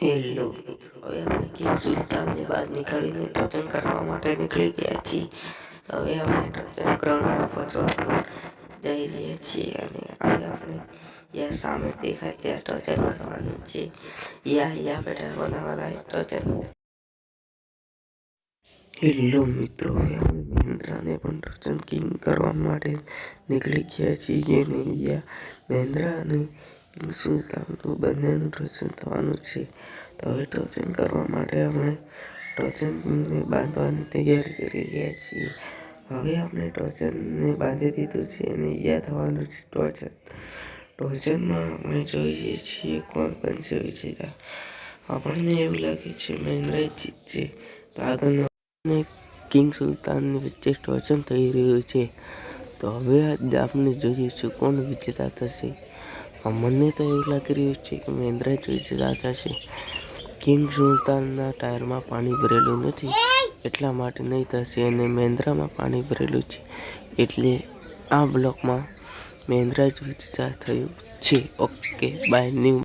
Hello મિત્રો, હવે આપણે કિંગ સુલતાનની બહાર નીકળીને ટોચન કરવા માટે નીકળી ગયા છીએ. તો હવે આપણે ટોચન ગ્રાઉન્ડમાં પહોંચવા જઈ રહ્યા છીએ અને હવે આપણે યા સામે દેખાય ત્યાં ટોચન કરવાનું છે. યા બેટર બનાવવાના ટોચન. હેલો મિત્રો, હવે અમે મહેન્દ્રાને પણ ટોચન કિંગ કરવા માટે નીકળી ગયા છીએ અને મહેન્દ્રા અને કિંગ સુલતાનનું બંનેનું ટોચન થવાનું છે. તો હવે ટોચન કરવા માટે આપણે ટોચનને બાંધવાની તૈયારી કરી રહ્યા છીએ. હવે આપણે ટોચનને બાંધી દીધું છે અને થવાનું છે ટોચન. ટોચનમાં આપણે જોઈએ છીએ કોણ બનશે વિજેતા. આપણને એવું લાગે છે મહેન્દ્રા જીતશે. તો આગળ કિંગ સુલતાનની વચ્ચે ટોચન થઈ રહ્યું છે. તો હવે આપણે જોઈએ છીએ કોણ વિજેતા થશે. મને તો એવું લાગી રહ્યું છે કે મહેન્દ્રા જ વિજેતા થશે. કિંગ સુલતાનના ટાયરમાં પાણી ભરેલું નથી એટલા માટે નહીં થશે અને મહેન્દ્રામાં પાણી ભરેલું છે એટલે આ બ્લોકમાં મહેન્દ્રા જ વિજેતા થયું છે. Okay bye. ન્યૂ